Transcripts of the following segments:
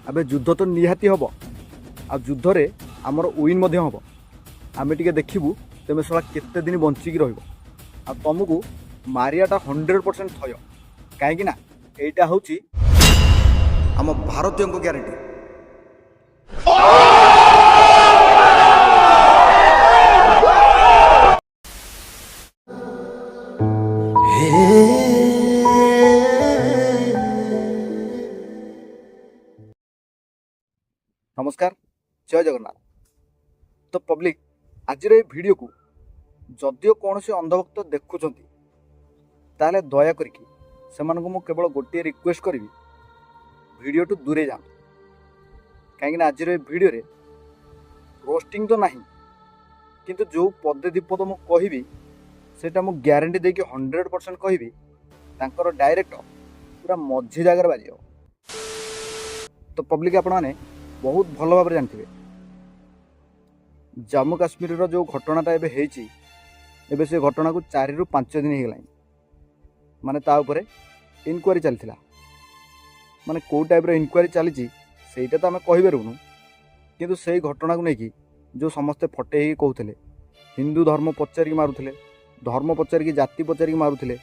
अब युद्ध तो निहाती हम आ युद्धरे आमर विन हम आम टे देखू तुम साला केते दिन बंचिकी रमको मारियाटा 100% थय कहीं यहाँ हूँ आम भारतीय ग्यारंटी। नमस्कार, जय जगन्नाथ। तो पब्लिक आज वीडियो को जदियो कौन से अंधभक्त देखुंट ताले दया करके से केवल गोटे रिक्वेस्ट करी वीडियो टू दूरे जा कहीं आज वीडियो रे रोस्टिंग तो नहीं किंतु जो पदे दीपद मु कहि सेटा मु ग्यारंटी देके 100% कहि तांकर डायरेक्ट पूरा मझी जगह बाजी। तो पब्लिक आपण माने बहुत भल भाव जानते जम्मू काश्मीर जो घटनाटा एबे से घटना को 4 ରୁ 5 दिन हो माने ता उपरे इनक्वारी चलती माने कौ टाइप इनक्वारी चली सेटा तो आम कहीपरूनु किंतु से घटना को लेकिन जो समस्ते फटे कहते हिंदू धर्म पचारिक मारुले धर्म पचारिक जाति पचारिक मारुले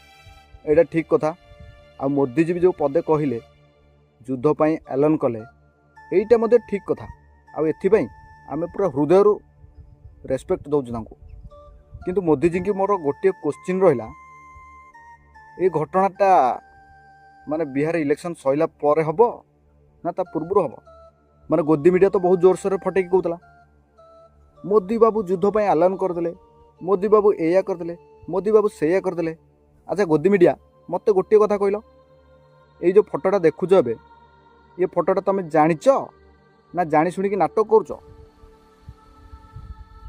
एटा ठीक कथा। आ मोदीजी भी जो पदे कहले युद्ध पर एलान कले यहीटा मध्य ठीक कथा। आउ आम पूरा हृदय रेस्पेक्ट दौचु किंतु मोदीजी की मोर गोटे क्वेश्चन रहा ये घटनाटा माने बिहार इलेक्शन सैला पर हम ना ता पूर्व हम माने गोदी मीडिया तो बहुत जोरसोर फटेकी कहला मोदी बाबू युद्ध पर एलान करदे मोदी बाबू एया करदे मोदी बाबू सेया करदे। अच्छा गोदी मीडिया मत गोटे कथा कहल ये जो फोटोटा देखुच ए ये फोटोटा तुम जानिच ना जानी शुणी नाटक करुच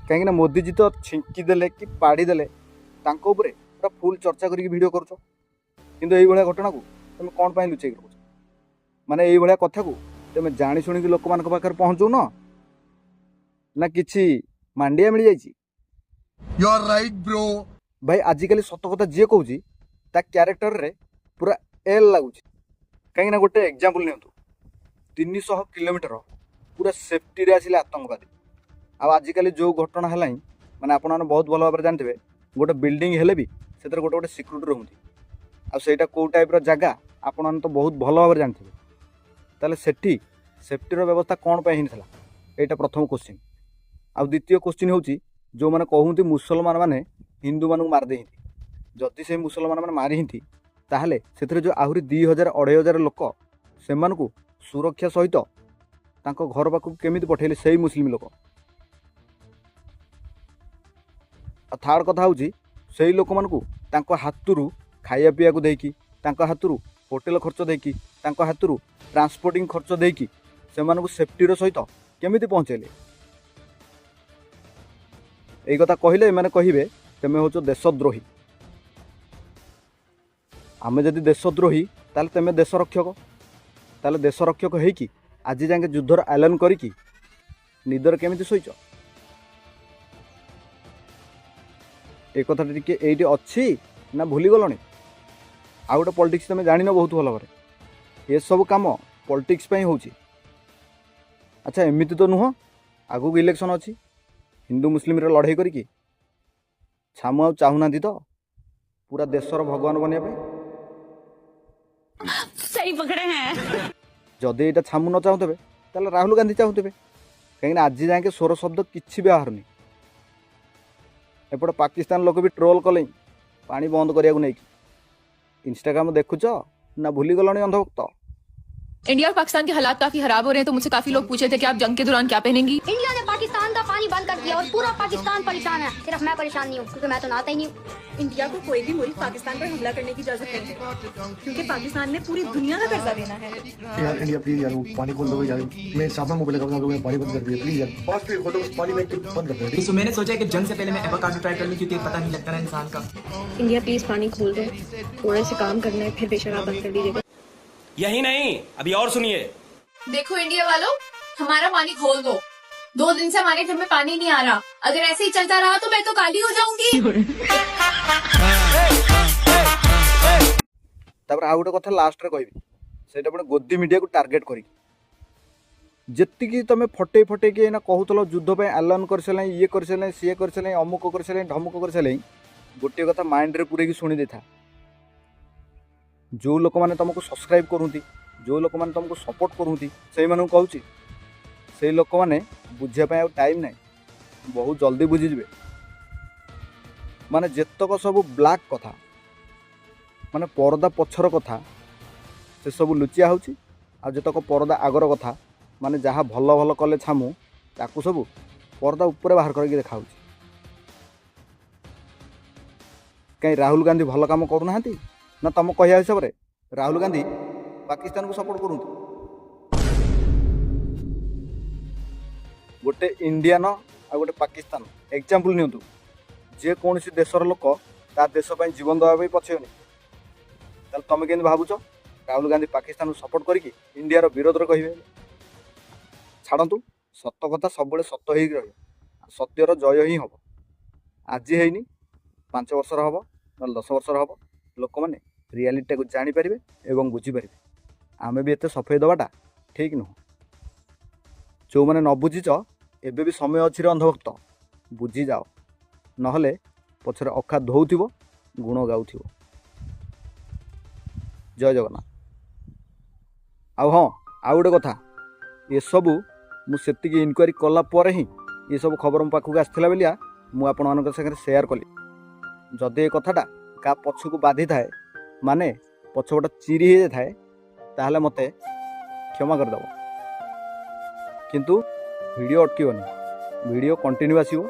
कहीं मोदीजी तो छिंकी देले कि पाड़ी देले पूरा फुल चर्चा करके वीडियो करुच किंतु यही भाया घटना को तुम कौन पर लुचेक रखुच माने यही भाया कथा को तुम जानी शुणी लोक मान पाखे पहुँचू ना किसी मांडिया मिल जाइए। You are right, bro. भाई आजिकल सत कथा जी कौच ता क्यारेक्टर रे पूरा एल लगुच कहीं गोटे एग्जांपल नियंतु 300 किलोमीटर पूरा सेफ्टी रे आसिले आतंकवादी। आजिकल जो घटना है माने आपण मैंने बहुत भल भाव जानते गोटे बिल्डिंग हेले भी से गोटे गोटे सिक्यूरिटी रुहति आईटा कौ टाइप जगह आपण मैंने तो बहुत भल भाव जानते ताले सेठी सेफ्टी व्यवस्था कौन पर होता यहाँ प्रथम क्वेश्चन। आ द्वितीय क्वेश्चन हूँ जो मैंने कहते मुसलमान मैंने हिंदू मानू मारदे जदि से मुसलमान मैंने मारी ताहले से जो आहरी 2000-2500 लोक से सुरक्षा सहित तांको घर पाखक केमिति पठेले से मुस्लिम लोक। थर्ड कथा हूँ से लोक मानकु तांको हाथरू खाया पीया को देकी तांको हाथरू होटेल खर्च देकी तांको हाथरू ट्रांसपोर्टिंग खर्च देकी से सेफ्टी सहित केमिति पहुँचेले यही कथा कहले मैंने कहे तुम हूँ देशद्रोही। आम जदि देशद्रोही ताले तुम देश रक्षक ताले देश रक्षक होइकी आज जाके युद्धर एलान करिकी निदर केमिति शोच एक कथा टिके एइटी अच्छी ना भूली गलनी। आ गोटे पॉलिटिक्स तुम जान बहुत भल भाव ये सब काम पॉलिटिक्स पे होची। अच्छा एमती तो नुह आगू इलेक्शन अच्छी हिंदू मुस्लिम लड़ाई करी छामु आ चाहूना तो पूरा देशर भगवान बनने सही पकड़े हैं जदि यहाँ छामु न चाहूबे ताले राहुल गांधी चाहूबे कहीं आज जाके स्वर शब्द किसी भी बाहरनी। एपटे पाकिस्तान लोक भी ट्रोल कले पानी बंद करने को नहीं इंस्टाग्राम देखुच ना भूली गलनी अंधभक्त। इंडिया और पाकिस्तान के हालात काफी खराब हो रहे हैं तो मुझसे काफी लोग पूछे थे कि आप जंग के दौरान क्या पहनेंगी। इंडिया ने पाकिस्तान का पानी बंद कर दिया और पूरा पाकिस्तान परेशान है। सिर्फ मैं परेशान नहीं हूँ क्योंकि मैं तो नहाता ही नहीं हूँ। इंडिया को कोई भी मुल्क पाकिस्तान पर हमला करने की इजाजत नहीं है क्योंकि पाकिस्तान ने पूरी दुनिया का कर्जा देना है। यार इंडिया प्लीज यार पानी खोल दो यार मैं साफ मोबाइल लगाऊंगा मैं पानी बंद कर दिया प्लीज यार बस फिर खोलो पानी में बंद कर दो। तो मैंने सोचा कि जंग से पहले मैं एवोकाडो ट्राई कर लूं क्योंकि पता नहीं लगता ना इंसान का। इंडिया प्लीज पानी खोल दो थोड़ा से काम करना है फिर बेशक आप बंद कर दीजिएगा। यही नहीं अभी और सुनिए। देखो इंडिया वालों हमारा पानी खोल दो 2 दिन से हमारे घर में पानी नहीं आ रहा अगर ऐसे ही चलता रहा तो मैं तो काली हो जाऊंगी। तापर आ गोटे कथा लास्ट रे कहबी सेटा पुणी गोदी मीडिया को टार्गेट करी ଯେତିକି ତମେ ଫଟେଇ ଫଟେଇକି ଏଇନା କହୁଥିଲ ଯୁଦ୍ଧ ପାଇଁ ଆଲାଉନ୍ କରିସାରିଲାଣି, ଇଏ କରିସାରିଲାଣି, ସିଏ କରିସାରିଲାଣି, ଅମୁକ କରିସାରିଲାଣି, ଢମୁକ କରିସାରିଲାଣି, ଗୋଟିଏ କଥା ମାଇଣ୍ଡରେ ପୁରେଇକି ଶୁଣି ଦେଇଥା। ଯେଉଁ ଲୋକମାନେ ତୁମକୁ ସବସ୍କ୍ରାଇବ୍ କରନ୍ତି, ଯେଉଁ ଲୋକମାନେ ତୁମକୁ ସପୋର୍ଟ କରନ୍ତି, ସେଇମାନଙ୍କୁ କହୁଛି ସେଇ ଲୋକମାନେ ବୁଝିବା ପାଇଁ ଆଉ ଟାଇମ୍ ନାହିଁ, ବହୁତ ଜଲ୍ଦି ବୁଝିଯିବେ। ମାନେ ଯେତକ ସବୁ ବ୍ଲାକ୍ କଥା, ମାନେ ପରଦା ପଛର କଥା, ସେସବୁ ଲୁଚିଆ ହେଉଛି। ଆଉ ଯେତକ ପରଦା ଆଗର କଥା, ମାନେ ଯାହା ଭଲ ଭଲ କଲେ ଛାମୁ, ତାକୁ ସବୁ ପରଦା ଉପରେ ବାହାର କରିକି ଦେଖାହେଉଛି। କାହିଁ ରାହୁଲ ଗାନ୍ଧୀ ଭଲ କାମ କରୁନାହାନ୍ତି? ନା ତମ କହିବା ହିସାବରେ ରାହୁଲ ଗାନ୍ଧୀ ପାକିସ୍ତାନକୁ ସପୋର୍ଟ କରନ୍ତି? ଗୋଟେ ଇଣ୍ଡିଆନ ଆଉ ଗୋଟେ ପାକିସ୍ତାନ ଏକ୍ଜାମ୍ପଲ୍ ନିଅନ୍ତୁ। ଯେକୌଣସି ଦେଶର ଲୋକ ତା ଦେଶ ପାଇଁ ଜୀବନ ଦେବା ପାଇଁ ପଛେଇବନି। ତାହେଲେ ତମେ କେମିତି ଭାବୁଛ ରାହୁଲ ଗାନ୍ଧୀ ପାକିସ୍ତାନକୁ ସପୋର୍ଟ କରିକି ଇଣ୍ଡିଆର ବିରୋଧରେ କହିବେ? ଛାଡ଼ନ୍ତୁ, ସତ କଥା ସବୁବେଳେ ସତ ହେଇକି ରହିବ, ସତ୍ୟର ଜୟ ହିଁ ହେବ। ଆଜି ହେଇନି, 5 ବର୍ଷର ହେବ, ନହେଲେ 10 ବର୍ଷର ହେବ, ଲୋକମାନେ ରିଆଲିଟିଟାକୁ ଜାଣିପାରିବେ ଏବଂ ବୁଝିପାରିବେ। ଆମେ ବି ଏତେ ସଫେଇ ଦେବାଟା ଠିକ୍ ନୁହଁ। ଯେଉଁମାନେ ନ ବୁଝିଛ, ଏବେ ବି ସମୟ ଅଛି ରେ ଅନ୍ଧଭକ୍ତ, ବୁଝିଯାଅ, ନହେଲେ ପଛରେ ଅଖା ଧୋଉଥିବ, ଗୁଣ ଗାଉଥିବ। ଜୟ ଜଗନ୍ନାଥ। ଆଉ ହଁ, ଆଉ ଗୋଟେ କଥା, ଏସବୁ ମୁଁ ସେତିକି ଇନକ୍ୱାରି କଲା ପରେ ହିଁ ଏସବୁ ଖବର ମୋ ପାଖକୁ ଆସିଥିଲା ବୋଲିଆ ମୁଁ ଆପଣମାନଙ୍କ ସାଙ୍ଗରେ ସେୟାର କଲି। ଯଦି ଏ କଥାଟା କାହା ପଛକୁ ବାଧିଥାଏ, ମାନେ ପଛପଟ ଚିରି ହେଇଯାଇଥାଏ, ତାହେଲେ ମୋତେ କ୍ଷମା କରିଦେବ। କିନ୍ତୁ ଭିଡ଼ିଓ ଅଟକିବନି, ଭିଡ଼ିଓ କଣ୍ଟିନ୍ୟୁ ଆସିବ।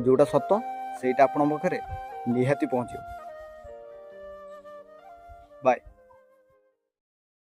ଯେଉଁଟା ସତ ସେଇଟା ଆପଣଙ୍କ ପାଖରେ ନିହାତି ପହଞ୍ଚିବ। ବାଏ।